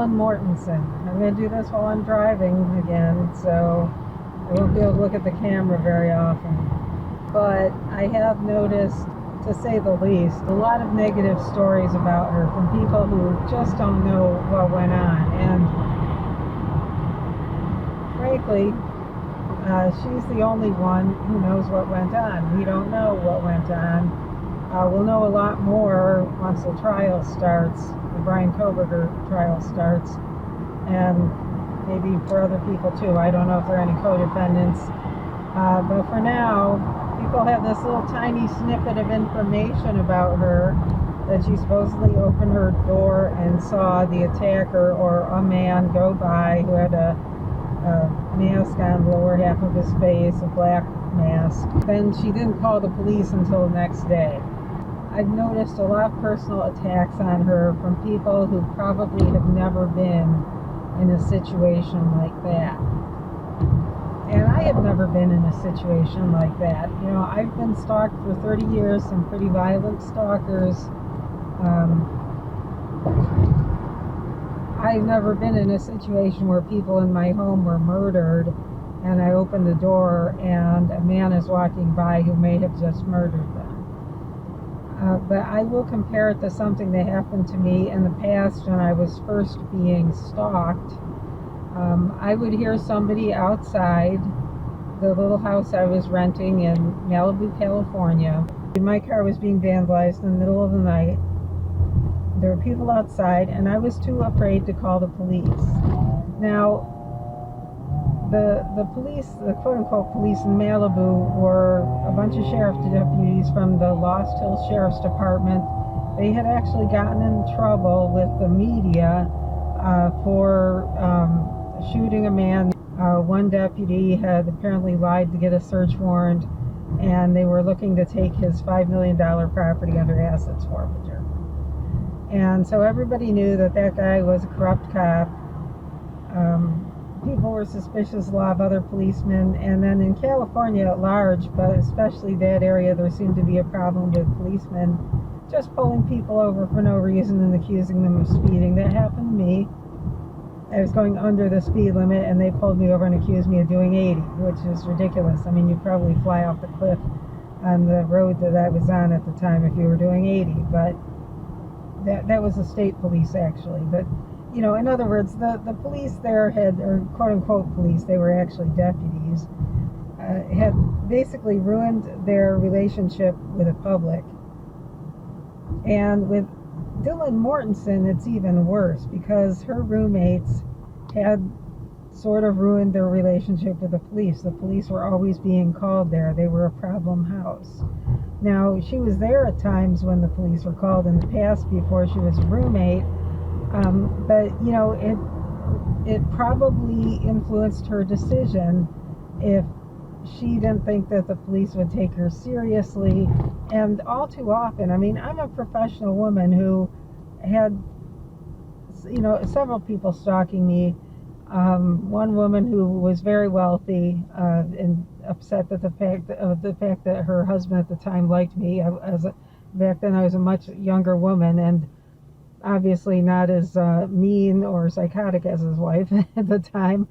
Dylan Mortensen. I'm going to do this while I'm driving again, so I won't be able to look at the camera very often. But I have noticed, to say the least, a lot of negative stories about her from people who just don't know what went on. And frankly, she's the only one who knows what went on. We don't know what went on. We'll know a lot more once the trial starts, the Brian Koberger trial starts, and maybe for other people too. I don't know if there are any co-defendants. But for now, people have this little tiny snippet of information about her, that she supposedly opened her door and saw the attacker or a man go by who had a mask on the lower half of his face, a black mask. Then she didn't call the police until the next day. I've noticed a lot of personal attacks on her from people who probably have never been in a situation like that. And I have never been in a situation like that. You know, I've been stalked for 30 years, some pretty violent stalkers. I've never been in a situation where people in my home were murdered and I opened the door and a man is walking by who may have just murdered them. But I will compare it to something that happened to me in the past when I was first being stalked. I would hear somebody outside the little house I was renting in Malibu, California. My car was being vandalized in the middle of the night. There were people outside, and I was too afraid to call the police. Now, the police, the quote-unquote police in Malibu, were a bunch of sheriff deputies from the Lost Hills Sheriff's Department. They had actually gotten in trouble with the media for shooting a man. One deputy had apparently lied to get a search warrant, and they were looking to take his $5 million property under assets forfeiture. And so everybody knew that that guy was a corrupt cop. People were suspicious of a lot of other policemen. And then in California at large, but especially that area, there seemed to be a problem with policemen just pulling people over for no reason and accusing them of speeding. That happened to me. I was going under the speed limit and they pulled me over and accused me of doing 80, which is ridiculous. I mean, you'd probably fly off the cliff on the road that I was on at the time if you were doing 80, but that was the state police actually. But you know, in other words, the police there had, or quote-unquote police, they were actually deputies, had basically ruined their relationship with the public. And with Dylan Mortensen, it's even worse, because her roommates had sort of ruined their relationship with the police. The police were always being called there. They were a problem house. Now, she was there at times when the police were called in the past before she was a roommate, but, you know, it probably influenced her decision if she didn't think that the police would take her seriously. And all too often, I mean, I'm a professional woman who had, you know, several people stalking me. One woman who was very wealthy and upset at the fact that her husband at the time liked me. Back then I was a much younger woman and obviously not as mean or psychotic as his wife at the time.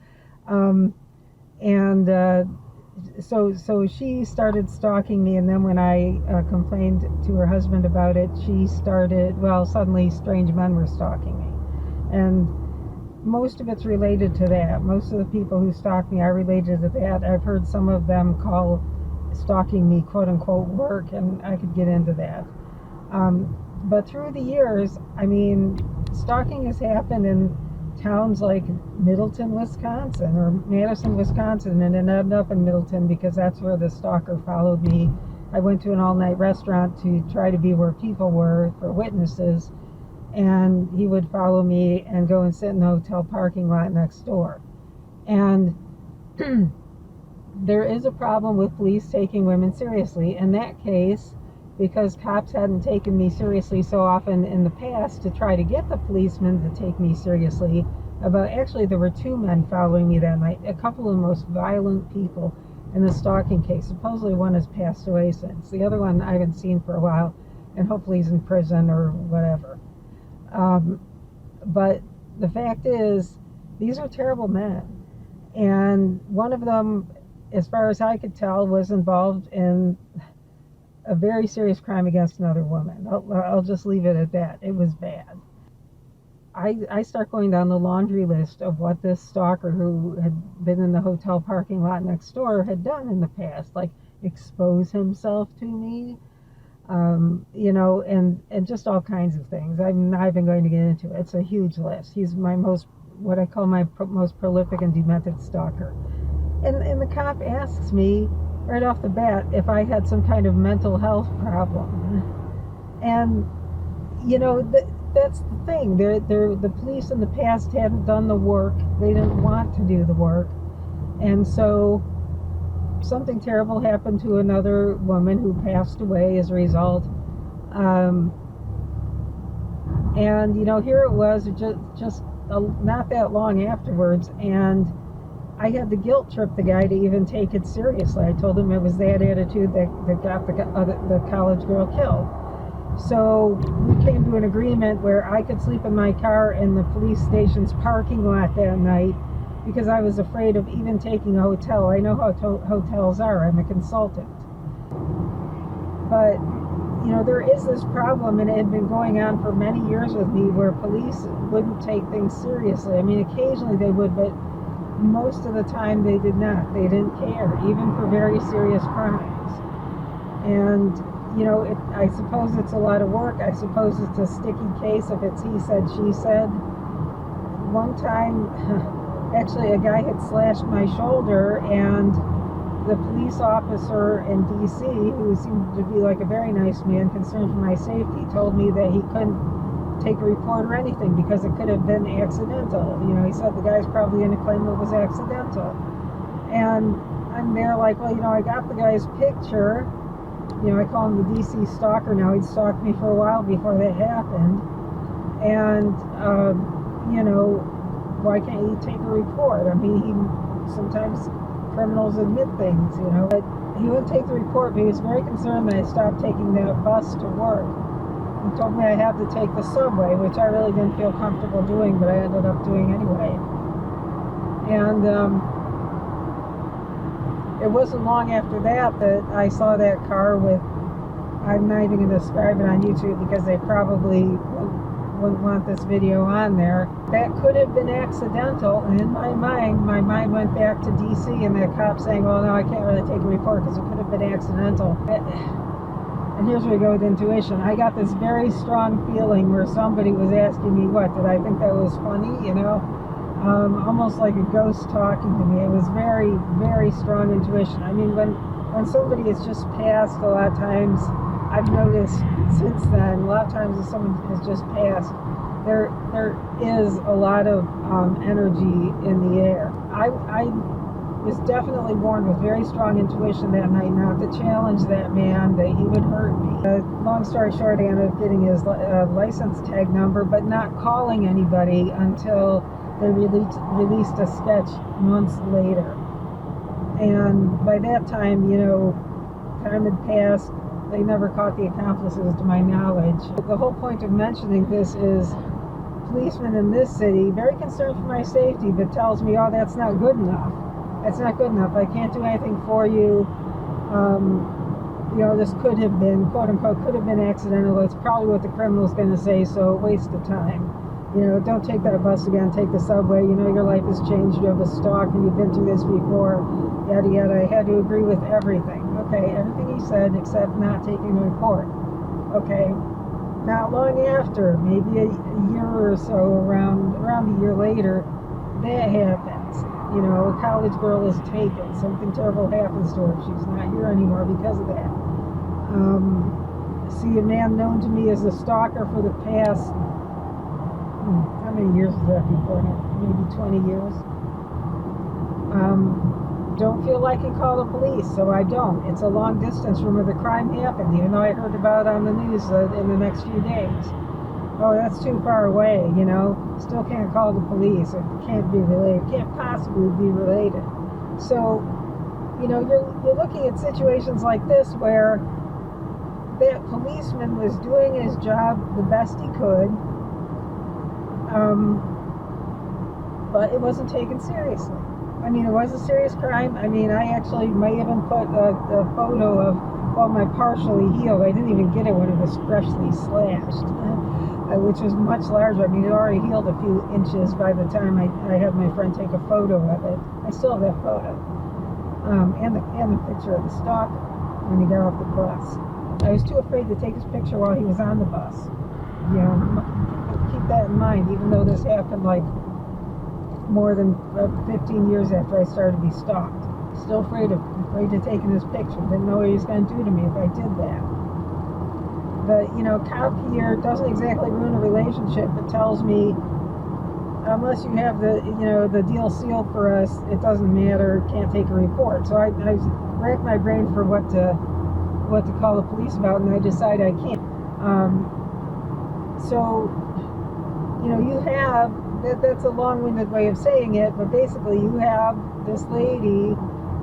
So she started stalking me, and then when I complained to her husband about it, she started, well, suddenly strange men were stalking me. And most of it's related to that. Most of the people who stalk me are related to that. I've heard some of them call stalking me quote-unquote work, and I could get into that. But through the years, I mean, stalking has happened in towns like Middleton, Wisconsin, or Madison, Wisconsin, and it ended up in Middleton because that's where the stalker followed me. I went to an all-night restaurant to try to be where people were for witnesses, and he would follow me and go and sit in the hotel parking lot next door. And there is a problem with police taking women seriously. In that case, because cops hadn't taken me seriously so often in the past to try to get the policemen to take me seriously, actually there were two men following me that night, a couple of the most violent people in the stalking case. Supposedly one has passed away since. The other one I haven't seen for a while, and hopefully he's in prison or whatever. But the fact is, these are terrible men. And one of them, as far as I could tell, was involved in a very serious crime against another woman. I'll just leave it at that. It was bad. I start going down the laundry list of what this stalker who had been in the hotel parking lot next door had done in the past, like expose himself to me, and just all kinds of things. I'm not even going to get into it. It's a huge list. He's what I call my most prolific and demented stalker. And the cop asks me right off the bat if I had some kind of mental health problem. And, that's the thing. The police in the past hadn't done the work. They didn't want to do the work. And so something terrible happened to another woman who passed away as a result. And, here it was just not that long afterwards. And I had the guilt trip the guy to even take it seriously. I told him it was that attitude that got the college girl killed. So we came to an agreement where I could sleep in my car in the police station's parking lot that night because I was afraid of even taking a hotel. I know how hotels are. I'm a consultant. But, there is this problem, and it had been going on for many years with me, where police wouldn't take things seriously. I mean, occasionally they would, but most of the time they did not. They didn't care, even for very serious crimes. And I suppose it's a lot of work. I suppose it's a sticky case if it's he said, she said. One time, actually, a guy had slashed my shoulder, and the police officer in D.C., who seemed to be like a very nice man, concerned for my safety, told me that he couldn't take a report or anything because it could have been accidental. He said the guy's probably going to claim it was accidental. And I'm there like, well, I got the guy's picture. I call him the DC stalker now. He'd stalked me for a while before that happened. And, why can't he take a report? I mean, sometimes criminals admit things, But he wouldn't take the report, but he was very concerned that I stopped taking that bus to work. He told me I had to take the subway, which I really didn't feel comfortable doing, but I ended up doing anyway. And, it wasn't long after that I saw that car with, I'm not even going to describe it on YouTube because they probably wouldn't want this video on there. That could have been accidental, and in my mind went back to DC and that cop saying, well, no, I can't really take a report because it could have been accidental. And here's where we go with intuition. I got this very strong feeling where somebody was asking me, did I think that was funny, almost like a ghost talking to me. It was very, very strong intuition. I mean, when somebody has just passed, a lot of times, I've noticed since then, a lot of times if someone has just passed, there is a lot of energy in the air. I was definitely born with very strong intuition that night, not to challenge that man, that he would hurt me. Long story short, I ended up getting his license tag number, but not calling anybody until they released a sketch months later. And by that time, time had passed. They never caught the accomplices to my knowledge. The whole point of mentioning this is policemen in this city, very concerned for my safety, but tells me, oh, that's not good enough. That's not good enough. I can't do anything for you. This could have been, quote unquote, could have been accidental. It's probably what the criminal's going to say, so waste of time. Don't take that bus again, take the subway. Your life has changed. You have a stalker. You've been through this before. Yada, yada. I had to agree with everything. Okay, everything he said except not taking a report. Okay, not long after, maybe a year or so, around a year later, that happens. A college girl is taken. Something terrible happens to her. She's not here anymore because of that. See a man known to me as a stalker for the past, how many years is that before now? Maybe 20 years. Don't feel like I can call the police, so I don't. It's a long distance from where the crime happened, even though I heard about it on the news in the next few days. Oh, that's too far away, Still can't call the police. It can't be related. Can't possibly be related. So, you're looking at situations like this where that policeman was doing his job the best he could. but it wasn't taken seriously. I mean, it was a serious crime. I mean, I actually might even put a photo of, well, my partially healed. I didn't even get it when it was freshly slashed, which was much larger. I mean, it already healed a few inches by the time I had my friend take a photo of it. I still have that photo. And the picture of the stalker when he got off the bus. I was too afraid to take his picture while he was on the bus. You know, keep that in mind, even though this happened like more than 15 years after I started to be stalked. Still afraid of taking his picture. Didn't know what he was going to do to me if I did that. But, you know, cop here doesn't exactly ruin a relationship. It tells me, unless you have the deal sealed for us, it doesn't matter, can't take a report. So I racked my brain for what to call the police about, and I decided I can't. So, you know, you have, that's a long-winded way of saying it, but basically you have this lady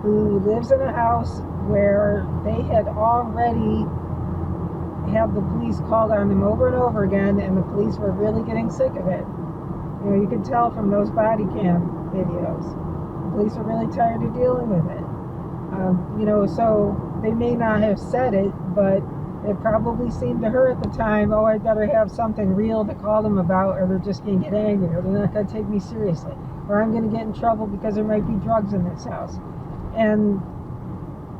who lives in a house where they had already had the police called on them over and over again, and the police were really getting sick of it. You know, you could tell from those body cam videos. The police were really tired of dealing with it. You know, so they may not have said it, but it probably seemed to her at the time, oh, I better have something real to call them about, or they're just going to get angry, or they're not going to take me seriously, or I'm going to get in trouble because there might be drugs in this house. And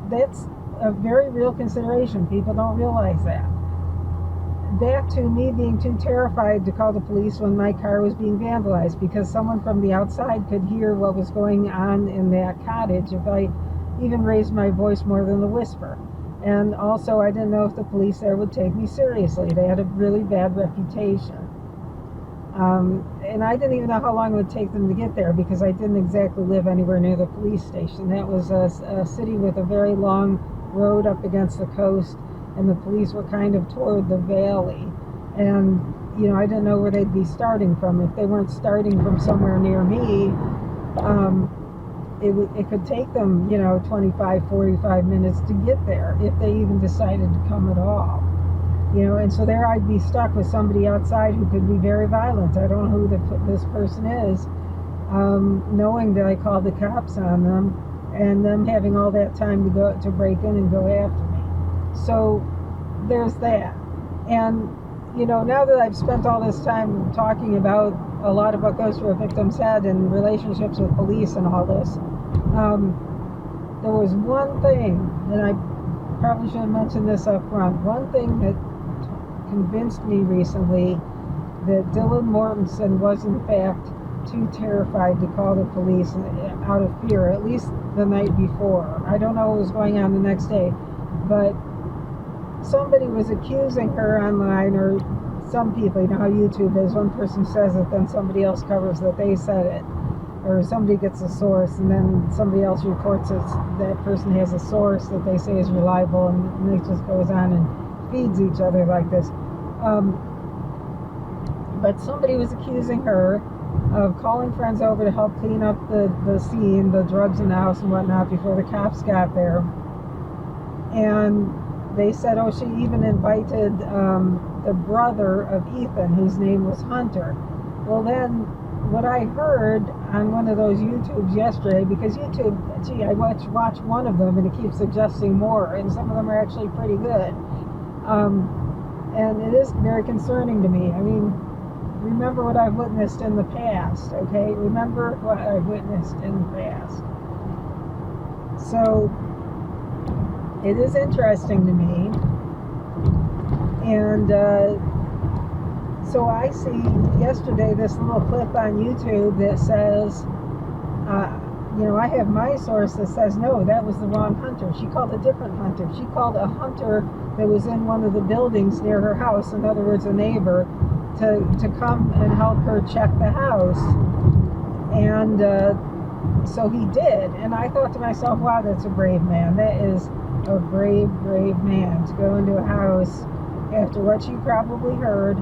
that's a very real consideration. People don't realize that. That to me being too terrified to call the police when my car was being vandalized, because someone from the outside could hear what was going on in that cottage if I even raised my voice more than a whisper. And also, I didn't know if the police there would take me seriously. They had a really bad reputation. And I didn't even know how long it would take them to get there, because I didn't exactly live anywhere near the police station. That was a city with a very long road up against the coast, and the police were kind of toward the valley. And, you know, I didn't know where they'd be starting from. If they weren't starting from somewhere near me, it could take them, you know, 25, 45 minutes to get there, if they even decided to come at all. You know, and so there I'd be stuck with somebody outside who could be very violent. I don't know who this person is, knowing that I called the cops on them, and them having all that time to break in and go after me. So there's that. And, you know, now that I've spent all this time talking about a lot of what goes through a victim's head and relationships with police and all this, there was one thing, and I probably should have mentioned this up front, one thing that convinced me recently that Dylan Mortensen was in fact too terrified to call the police out of fear, at least the night before. I don't know what was going on the next day, but somebody was accusing her online, or some people, you know how YouTube is, one person says it, then somebody else covers that they said it, or somebody gets a source and then somebody else reports it, that person has a source that they say is reliable, and it just goes on and feeds each other like this. But somebody was accusing her of calling friends over to help clean up the scene, the drugs in the house and whatnot, before the cops got there. And they said, oh, she even invited the brother of Ethan, whose name was Hunter. Well, then what I heard on one of those YouTubes yesterday, because YouTube, gee, I watch one of them and it keeps suggesting more, and some of them are actually pretty good. And it is very concerning to me. I mean, remember what I've witnessed in the past, okay? Remember what I've witnessed in the past. So it is interesting to me. And so I see yesterday this little clip on YouTube that says, you know, I have my source that says, no, that was the wrong Hunter. She called a different Hunter. She called a Hunter that was in one of the buildings near her house, in other words, a neighbor, to come and help her check the house. And so he did. And I thought to myself, wow, that's a brave man. That is a brave, brave man to go into a house after what she probably heard.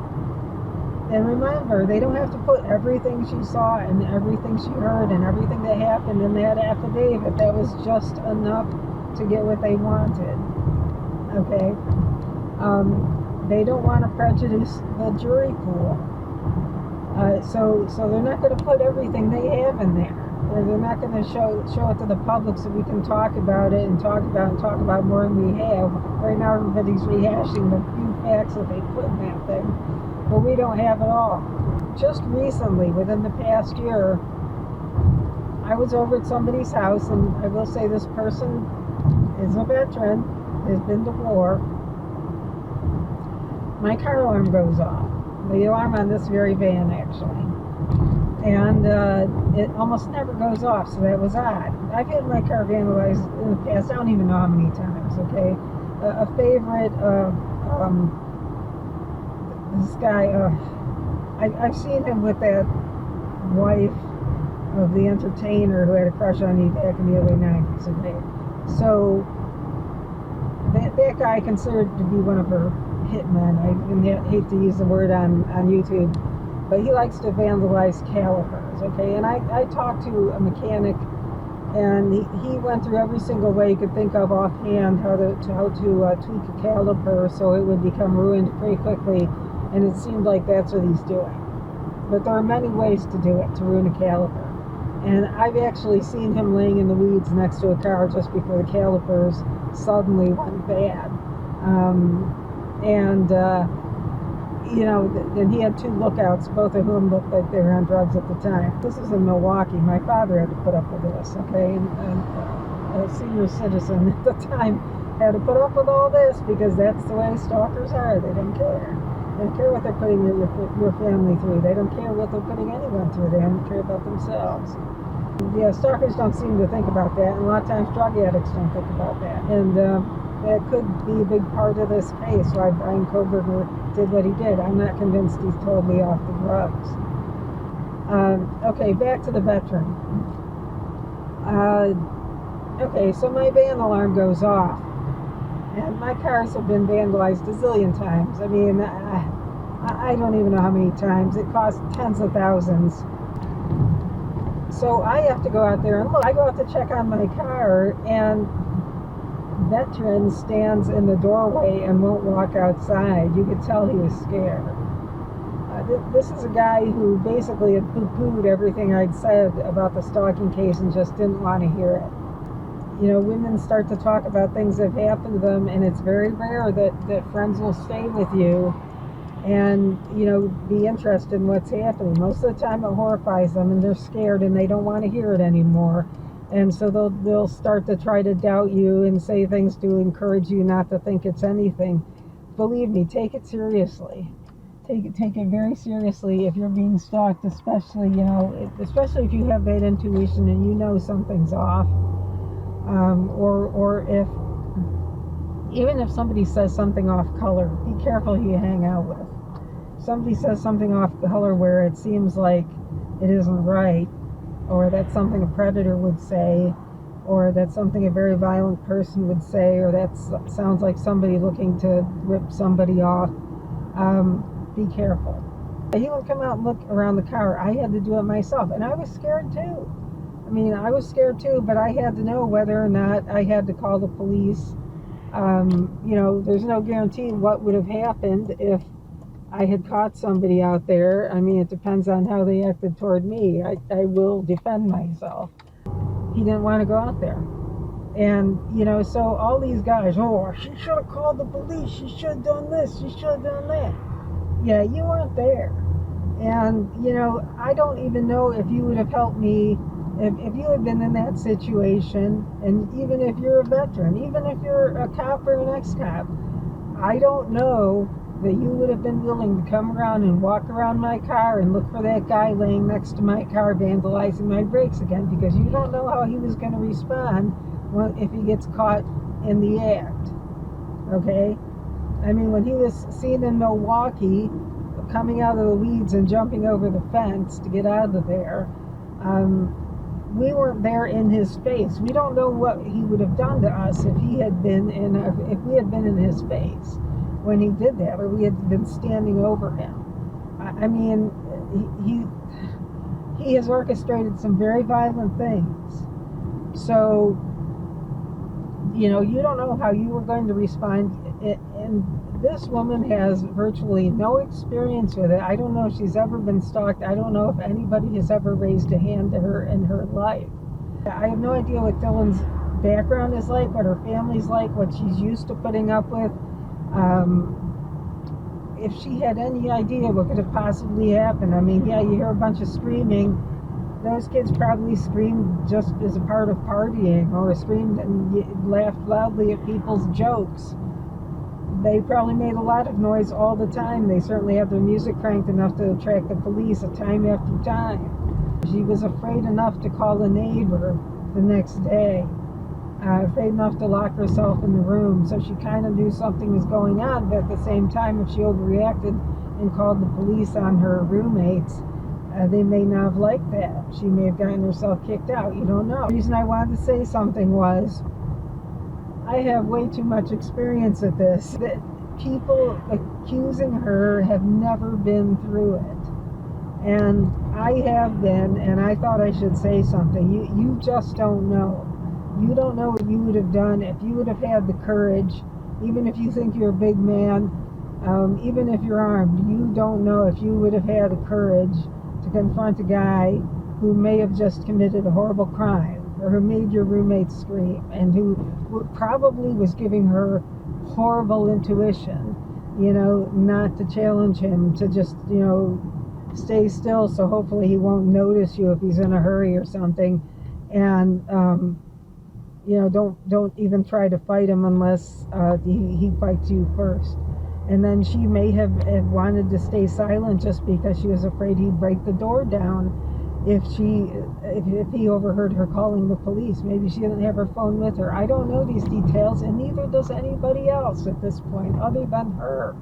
And remember, they don't have to put everything she saw and everything she heard and everything that happened in that affidavit. That was just enough to get what they wanted. Okay? They don't want to prejudice the jury pool. So they're not going to put everything they have in there. Or they're not going to show it to the public so we can talk about it and talk about more than we have. Right now everybody's rehashing the few facts that they put in that thing, but we don't have it all. Just recently, within the past year, I was over at somebody's house, and I will say this person is a veteran, has been to war. My car alarm goes off. The alarm on this very van, actually. And it almost never goes off, so that was odd. I've had my car vandalized in the past, I don't even know how many times, okay? A favorite, this guy, I've seen him with that wife of the entertainer who had a crush on me back in the early 90s, okay? So, that guy considered to be one of her hitmen. I even hate to use the word on YouTube, but he likes to vandalize calipers, okay? And I talked to a mechanic, and he went through every single way he could think of offhand how to tweak a caliper so it would become ruined pretty quickly, and it seemed like that's what he's doing. But there are many ways to do it, to ruin a caliper. And I've actually seen him laying in the weeds next to a car just before the calipers suddenly went bad. Then he had two lookouts, both of whom looked like they were on drugs at the time. This is in Milwaukee. My father had to put up with this, okay? And a senior citizen at the time had to put up with all this because that's the way stalkers are. They don't care. They don't care what they're putting your family through. They don't care what they're putting anyone through. They don't care about themselves. Yeah, stalkers don't seem to think about that, and a lot of times drug addicts don't think about that. And that could be a big part of this case, why Brian Koberger did what he did. I'm not convinced he's totally off the drugs. Okay, back to the veteran. Okay, so my van alarm goes off. And my cars have been vandalized a zillion times. I mean, I don't even know how many times. It costs tens of thousands. So I have to go out there and look. I go out to check on my car, and veteran stands in the doorway and won't walk outside. You could tell he was scared. This is a guy who basically had poo-pooed everything I'd said about the stalking case and just didn't want to hear it. You know, women start to talk about things that have happened to them, and it's very rare that friends will stay with you and, you know, be interested in what's happening. Most of the time it horrifies them, and they're scared, and they don't want to hear it anymore. And so they'll start to try to doubt you and say things to encourage you not to think it's anything. Believe me, take it seriously. Take it very seriously if you're being stalked, especially if you have that intuition and you know something's off. Or if even if somebody says something off color, be careful who you hang out with. Somebody says something off color where it seems like it isn't right, or that's something a predator would say, or that's something a very violent person would say, or that sounds like somebody looking to rip somebody off. Be careful. He would come out and look around the car. I had to do it myself, and I was scared too. I mean, I was scared too, but I had to know whether or not I had to call the police. There's no guarantee what would have happened if I had caught somebody out there. I mean, it depends on how they acted toward me. I will defend myself. He didn't want to go out there. And, so all these guys, she should have called the police. She should have done this. She should have done that. Yeah, you weren't there. And, I don't even know if you would have helped me if you had been in that situation, and even if you're a veteran, even if you're a cop or an ex-cop, I don't know that you would have been willing to come around and walk around my car and look for that guy laying next to my car vandalizing my brakes again, because you don't know how he was going to respond if he gets caught in the act. Okay? I mean, when he was seen in Milwaukee coming out of the weeds and jumping over the fence to get out of there, we weren't there in his face. We don't know what he would have done to us if we had been in his face when he did that, or we had been standing over him. I mean, he has orchestrated some very violent things. So, you don't know how you were going to respond. And This woman has virtually no experience with it. I don't know if she's ever been stalked. I don't know if anybody has ever raised a hand to her in her life. I have no idea what Dylan's background is like, what her family's like, what she's used to putting up with. If she had any idea what could have possibly happened. I mean, yeah, you hear a bunch of screaming. Those kids probably screamed just as a part of partying, or screamed and laughed loudly at people's jokes. They probably made a lot of noise all the time. They certainly had their music cranked enough to attract the police time after time. She was afraid enough to call a neighbor the next day. Afraid enough to lock herself in the room, so she kind of knew something was going on, but at the same time, if she overreacted and called the police on her roommates, they may not have liked that. She may have gotten herself kicked out. You don't know. The reason I wanted to say something was I have way too much experience at this. That people accusing her have never been through it. And I have been, and I thought I should say something. You just don't know. You don't know what you would have done if you would have had the courage, even if you think you're a big man, even if you're armed. You don't know if you would have had the courage to confront a guy who may have just committed a horrible crime, or who made your roommate scream, and who probably was giving her horrible intuition, not to challenge him, to just, stay still, so hopefully he won't notice you if he's in a hurry or something. And don't even try to fight him unless he fights you first. And then she may have wanted to stay silent just because she was afraid he'd break the door down if he overheard her calling the police. Maybe she didn't have her phone with her. I don't know these details, and neither does anybody else at this point other than her.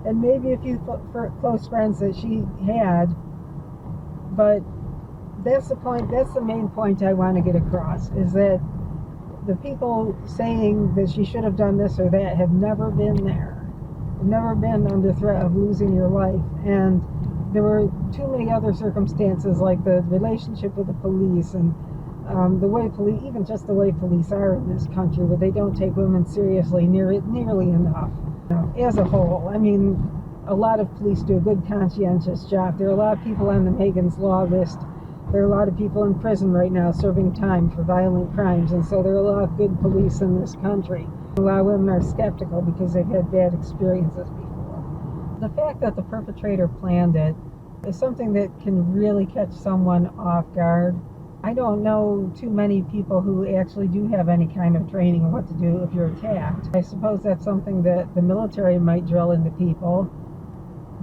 And maybe a few close friends that she had, but that's the point. That's the main point I want to get across, is that the people saying that she should have done this or that have never been there. Have never been under threat of losing your life. And there were too many other circumstances, like the relationship with the police, and the way police, even just the way police are in this country, where they don't take women seriously nearly enough. As a whole, I mean, a lot of police do a good, conscientious job. There are a lot of people on the Megan's Law list. There are a lot of people in prison right now serving time for violent crimes, and so there are a lot of good police in this country. A lot of women are skeptical because they've had bad experiences before. The fact that the perpetrator planned it is something that can really catch someone off guard. I don't know too many people who actually do have any kind of training on what to do if you're attacked. I suppose that's something that the military might drill into people.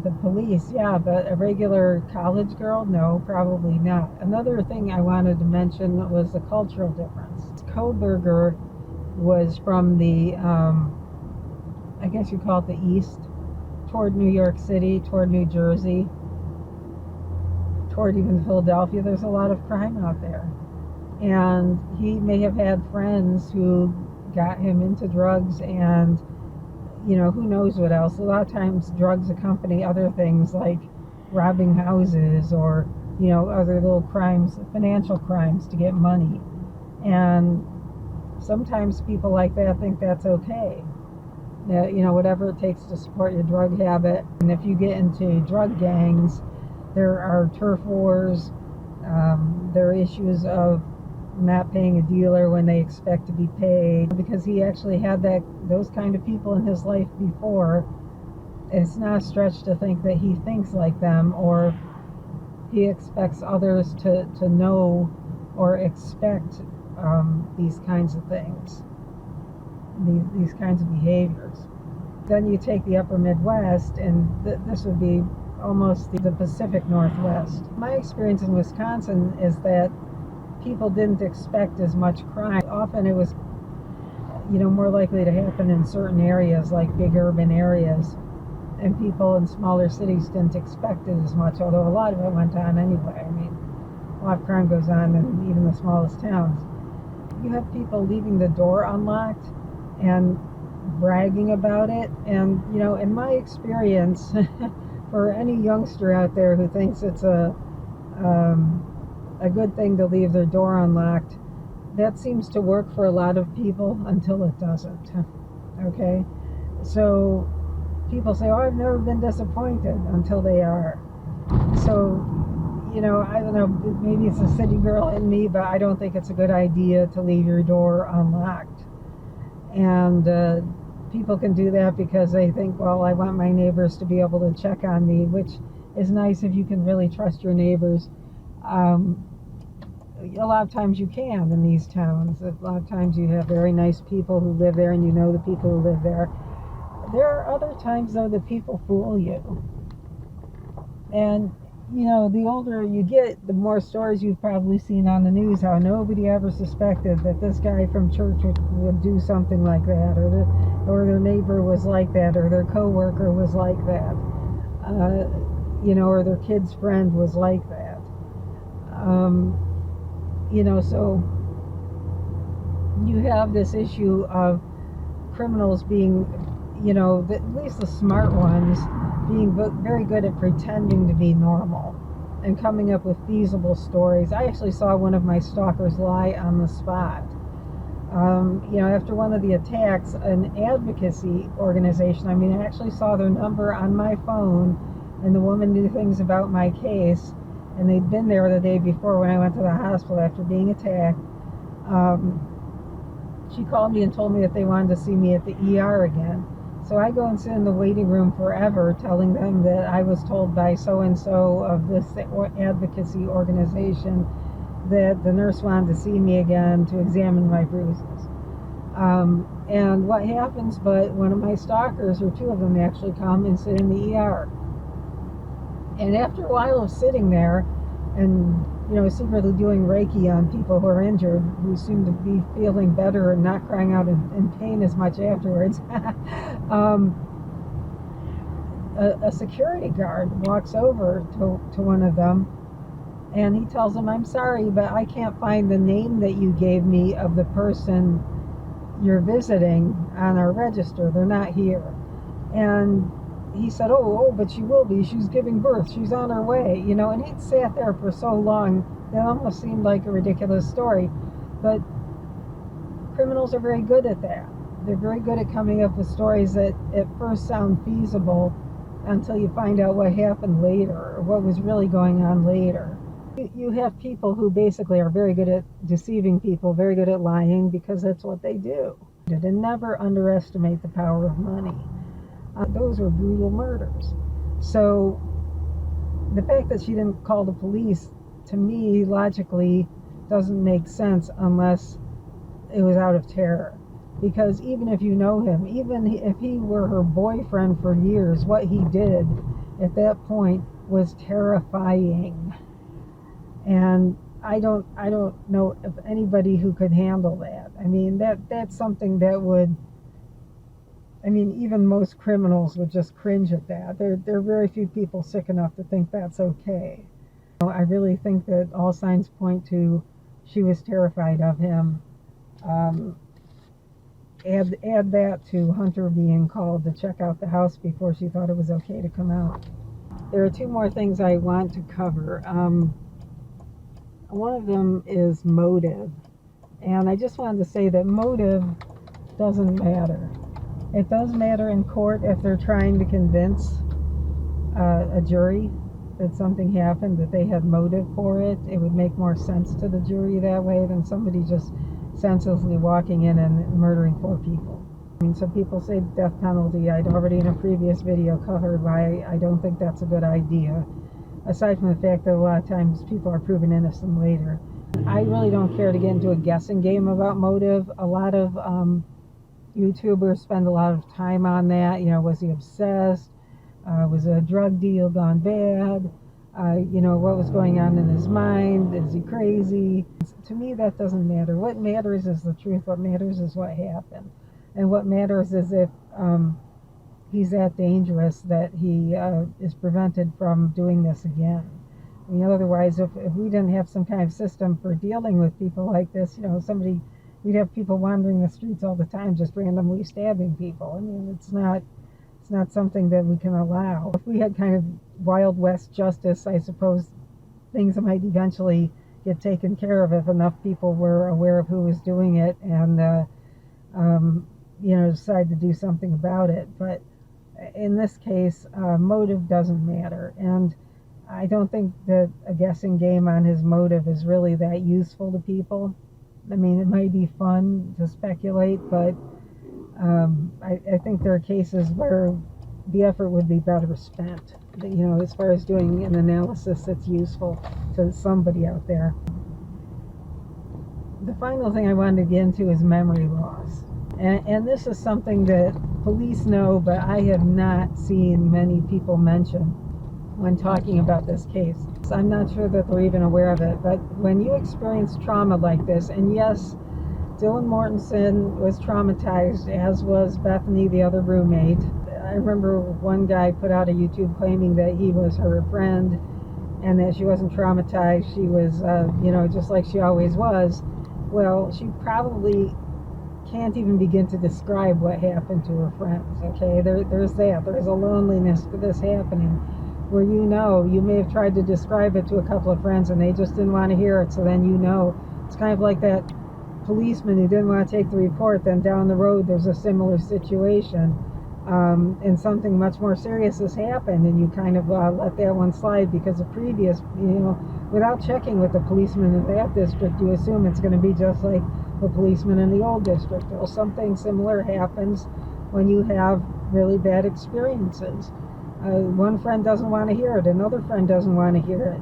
The police, yeah, but a regular college girl, no, probably not. Another thing I wanted to mention was the cultural difference. Kohberger was from the, I guess you call it the east, toward New York City, toward New Jersey, toward even Philadelphia. There's a lot of crime out there. And he may have had friends who got him into drugs, and who knows what else. A lot of times drugs accompany other things like robbing houses or, other little crimes, financial crimes to get money. And sometimes people like that think that's okay. Whatever it takes to support your drug habit. And if you get into drug gangs, there are turf wars. There are issues of not paying a dealer when they expect to be paid, because he actually had those kind of people in his life before. It's not a stretch to think that he thinks like them, or he expects others to know or expect these kinds of things, these kinds of behaviors. Then you take the upper Midwest, and this would be almost the Pacific Northwest. My experience in Wisconsin is that people didn't expect as much crime. Often it was, more likely to happen in certain areas, like big urban areas, and people in smaller cities didn't expect it as much, although a lot of it went on anyway. I mean, a lot of crime goes on in even the smallest towns. You have people leaving the door unlocked and bragging about it, and, in my experience, for any youngster out there who thinks it's a good thing to leave their door unlocked, that seems to work for a lot of people until it doesn't. Okay? So people say, oh, I've never been disappointed, until they are. So, I don't know, maybe it's a city girl in me, but I don't think it's a good idea to leave your door unlocked. And people can do that because they think, well, I want my neighbors to be able to check on me, which is nice if you can really trust your neighbors. A lot of times you can in these towns. A lot of times you have very nice people who live there, and you know the people who live there. There are other times, though, that people fool you. And, the older you get, the more stories you've probably seen on the news, how nobody ever suspected that this guy from church would do something like that, or their neighbor was like that, or their coworker was like that, or their kid's friend was like that. So you have this issue of criminals being, at least the smart ones, being very good at pretending to be normal and coming up with feasible stories. I actually saw one of my stalkers lie on the spot. After one of the attacks, an advocacy organization, I actually saw their number on my phone, and the woman knew things about my case, and they'd been there the day before when I went to the hospital after being attacked. She called me and told me that they wanted to see me at the ER again. So I go and sit in the waiting room forever, telling them that I was told by so-and-so of this advocacy organization that the nurse wanted to see me again to examine my bruises. And what happens, but one of my stalkers, or two of them actually, come and sit in the ER. And after a while of sitting there and, secretly doing Reiki on people who are injured, who seem to be feeling better and not crying out in pain as much afterwards, a security guard walks over to one of them, and he tells him, I'm sorry, but I can't find the name that you gave me of the person you're visiting on our register. They're not here. And he said, oh, but she will be. She's giving birth. She's on her way, and he'd sat there for so long, that almost seemed like a ridiculous story. But criminals are very good at that. They're very good at coming up with stories that at first sound feasible until you find out what happened later, or what was really going on later. You have people who basically are very good at deceiving people, very good at lying, because that's what they do. And never underestimate the power of money. Those were brutal murders. So the fact that she didn't call the police, to me, logically, doesn't make sense unless it was out of terror. Because even if you know him, even if he were her boyfriend for years, what he did at that point was terrifying. And I don't know of anybody who could handle that. That's something that would, even most criminals would just cringe at that. There are very few people sick enough to think that's okay. I really think that all signs point to she was terrified of him. Add that to Hunter being called to check out the house before she thought it was okay to come out. There are two more things I want to cover. One of them is motive. And I just wanted to say that motive doesn't matter. It does matter in court if they're trying to convince a jury that something happened, that they had motive for it. It would make more sense to the jury that way than somebody just senselessly walking in and murdering 4 people. Some people say death penalty. I'd already in a previous video covered why I don't think that's a good idea, aside from the fact that a lot of times people are proven innocent later. I really don't care to get into a guessing game about motive. A lot of YouTubers spend a lot of time on that. Was he obsessed? Was a drug deal gone bad? What was going on in his mind? Is he crazy? To me, that doesn't matter. What matters is the truth. What matters is what happened. And what matters is if he's that dangerous that he is prevented from doing this again. Otherwise, if we didn't have some kind of system for dealing with people like this, we'd have people wandering the streets all the time, just randomly stabbing people. It's not something that we can allow. If we had kind of Wild West justice, I suppose things might eventually get taken care of if enough people were aware of who was doing it, and decide to do something about it. But in this case, motive doesn't matter. And I don't think that a guessing game on his motive is really that useful to people. I mean, it might be fun to speculate, but I think there are cases where the effort would be better spent, as far as doing an analysis that's useful to somebody out there. The final thing I wanted to get into is memory loss. And this is something that police know, but I have not seen many people mention when talking about this case. So I'm not sure that they're even aware of it, but when you experience trauma like this, and yes, Dylan Mortensen was traumatized, as was Bethany, the other roommate. I remember one guy put out a YouTube claiming that he was her friend and that she wasn't traumatized. She was, just like she always was. Well, she probably can't even begin to describe what happened to her friends, okay? There's that. There's a loneliness to this happening where you may have tried to describe it to a couple of friends and they just didn't want to hear it, so then it's kind of like that policeman who didn't want to take the report, then down the road there's a similar situation, and something much more serious has happened, and you kind of let that one slide because the previous, without checking with the policeman in that district, you assume it's going to be just like the policeman in the old district. Well, something similar happens when you have really bad experiences. One friend doesn't want to hear it, another friend doesn't want to hear it.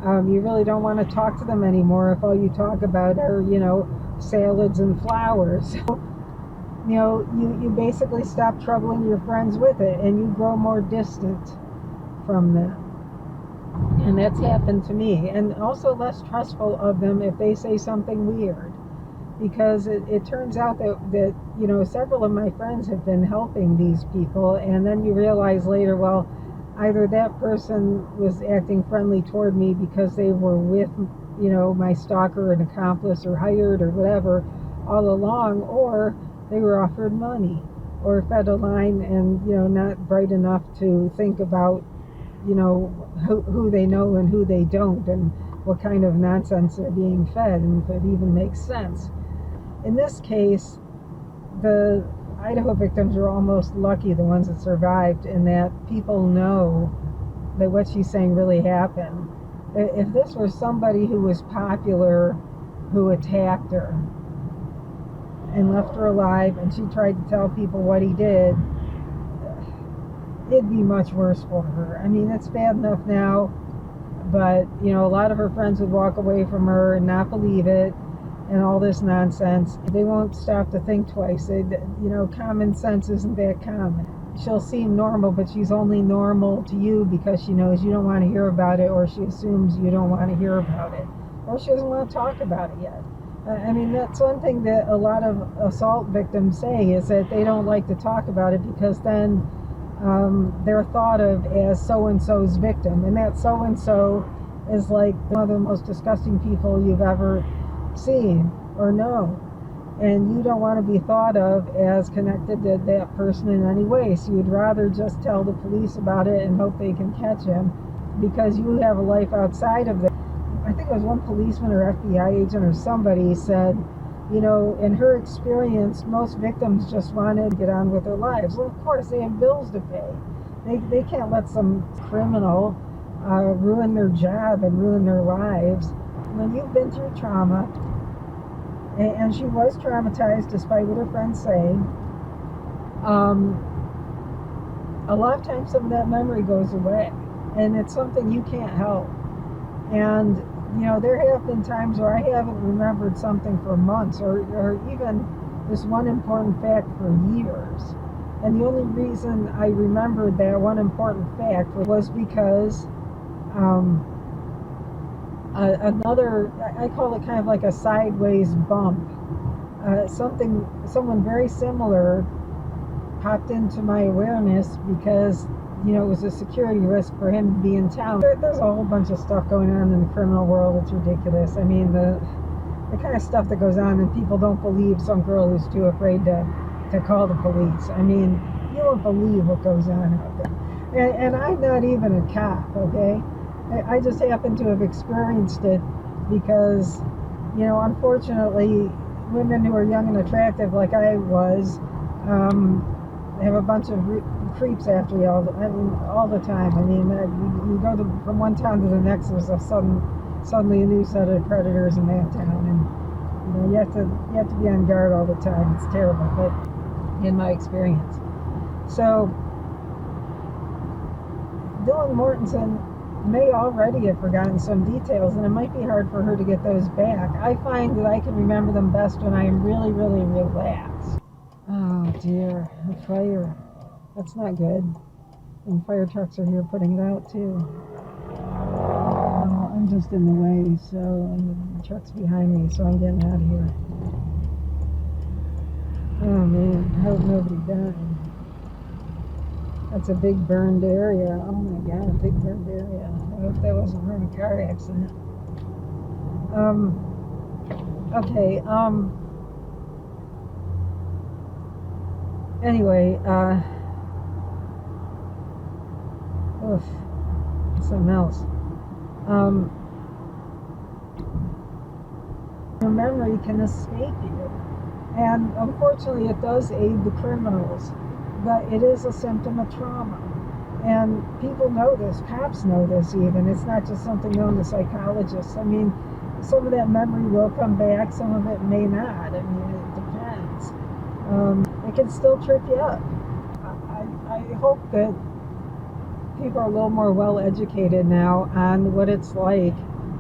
You really don't want to talk to them anymore if all you talk about are, salads and flowers. You basically stop troubling your friends with it, and you grow more distant from them. And that's happened to me. And also less trustful of them if they say something weird. Because it turns out that several of my friends have been helping these people, and then you realize later, well, either that person was acting friendly toward me because they were with, my stalker, an accomplice, or hired, or whatever, all along, or they were offered money, or fed a line and, not bright enough to think about, who they know and who they don't, and what kind of nonsense they're being fed, and if it even makes sense. In this case, the Idaho victims were almost lucky, the ones that survived, in that people know that what she's saying really happened. If this were somebody who was popular, who attacked her and left her alive, and she tried to tell people what he did, it'd be much worse for her. I mean, it's bad enough now, but, a lot of her friends would walk away from her and not believe it, and all this nonsense. They won't stop to think twice. Common sense isn't that common. She'll seem normal, but she's only normal to you because she knows you don't want to hear about it, or she assumes you don't want to hear about it, or she doesn't want to talk about it yet. That's one thing that a lot of assault victims say, is that they don't like to talk about it because then they're thought of as so-and-so's victim, and that so-and-so is like one of the most disgusting people you've ever seen or know, and you don't want to be thought of as connected to that person in any way, so you'd rather just tell the police about it and hope they can catch him because you have a life outside of that. I think it was one policeman or FBI agent or somebody said, in her experience, most victims just wanted to get on with their lives. Well, of course, they have bills to pay. They can't let some criminal ruin their job and ruin their lives. When you've been through trauma, and she was traumatized despite what her friends say, a lot of times some of that memory goes away, and it's something you can't help. And there have been times where I haven't remembered something for months, or even this one important fact for years, and the only reason I remembered that one important fact was because another, I call it kind of like a sideways bump. Someone very similar popped into my awareness because, it was a security risk for him to be in town. There's a whole bunch of stuff going on in the criminal world. It's ridiculous. I mean, the kind of stuff that goes on, and people don't believe some girl who's too afraid to call the police. I mean, you won't believe what goes on out there. And I'm not even a cop, okay? I just happen to have experienced it because, unfortunately, women who are young and attractive like I was They have a bunch of creeps after you all the time. I mean, you go from one town to the next, there's suddenly a new set of predators in that town, and you have to be on guard all the time. It's terrible, but in my experience. So Dylan Mortensen may already have forgotten some details, and it might be hard for her to get those back. I find that I can remember them best when I am really, really relaxed. Oh dear, the fire. That's not good. And fire trucks are here putting it out too. Oh, I'm just in the way, so the truck's behind me, so I'm getting out of here. Oh man, I hope nobody died. That's a big burned area. Oh my god, a big burned area. I hope that wasn't from a car accident. Okay, anyway, oof, something else. Your memory can escape you, and unfortunately it does aid the criminals, but it is a symptom of trauma, and people know this, cops know this even. It's not just something known to psychologists. I mean, some of that memory will come back, some of it may not. I mean, it depends. It can still trip you up. I hope that people are a little more well educated now on what it's like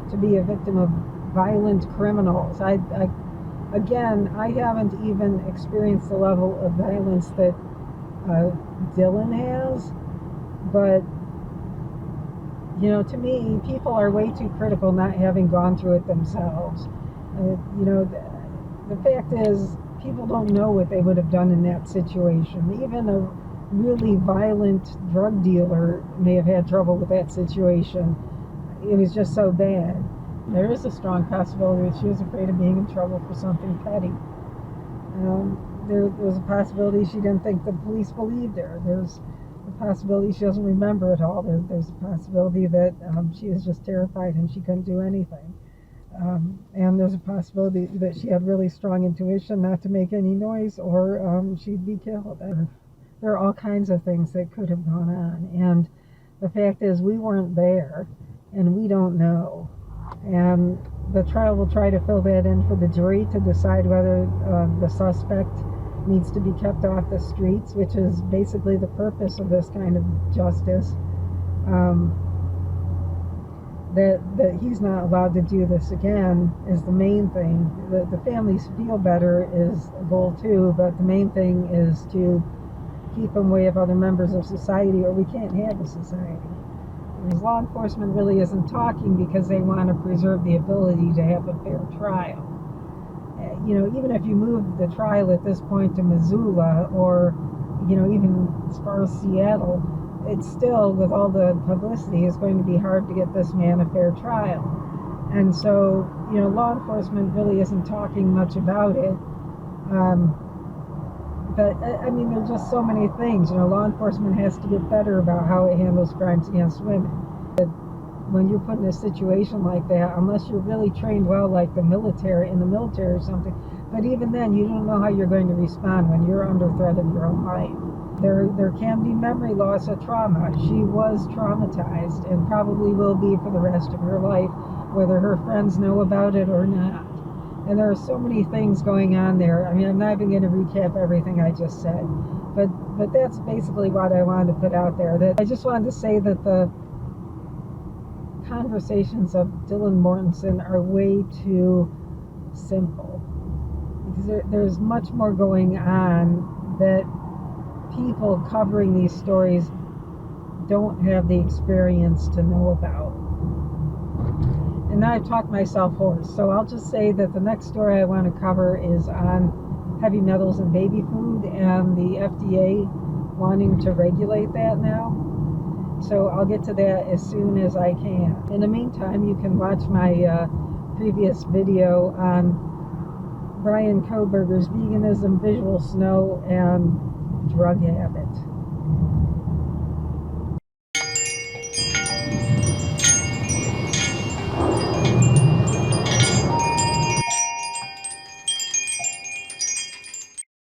to be a victim of violent criminals. Again, I haven't even experienced the level of violence that Dylan has, but to me, people are way too critical not having gone through it themselves. The fact is, people don't know what they would have done in that situation. Even a really violent drug dealer may have had trouble with that situation. It was just so bad. There is a strong possibility that she was afraid of being in trouble for something petty. There's a possibility she didn't think the police believed her. There's a possibility she doesn't remember it all. There's a possibility that she was just terrified and she couldn't do anything. And there's a possibility that she had really strong intuition not to make any noise, or she'd be killed. There are all kinds of things that could have gone on. And the fact is, we weren't there, and we don't know. And the trial will try to fill that in for the jury to decide whether the suspect needs to be kept off the streets, which is basically the purpose of this kind of justice. That he's not allowed to do this again is the main thing. The families feel better is a goal too, but the main thing is to keep him away of other members of society, or we can't have a society. Because law enforcement really isn't talking because they want to preserve the ability to have a fair trial. Even if you move the trial at this point to Missoula, or even as far as Seattle, it's still, with all the publicity, is going to be hard to get this man a fair trial. And so, law enforcement really isn't talking much about it. But I mean, there's just so many things. Law enforcement has to get better about how it handles crimes against women. But when you're put in a situation like that, unless you're really trained well, like in the military or something, but even then, you don't know how you're going to respond when you're under threat of your own life. There can be memory loss of trauma. She was traumatized and probably will be for the rest of her life, whether her friends know about it or not. And there are so many things going on there. I mean, I'm not even going to recap everything I just said, but that's basically what I wanted to put out there. That I just wanted to say that the conversations of Dylan Mortensen are way too simple, because there's much more going on that people covering these stories don't have the experience to know about. And now I've talked myself hoarse, so I'll just say that the next story I want to cover is on heavy metals in baby food and the FDA wanting to regulate that now. So I'll get to that as soon as I can. In the meantime, you can watch my previous video on Brian Koberger's veganism, visual snow, and drug habit.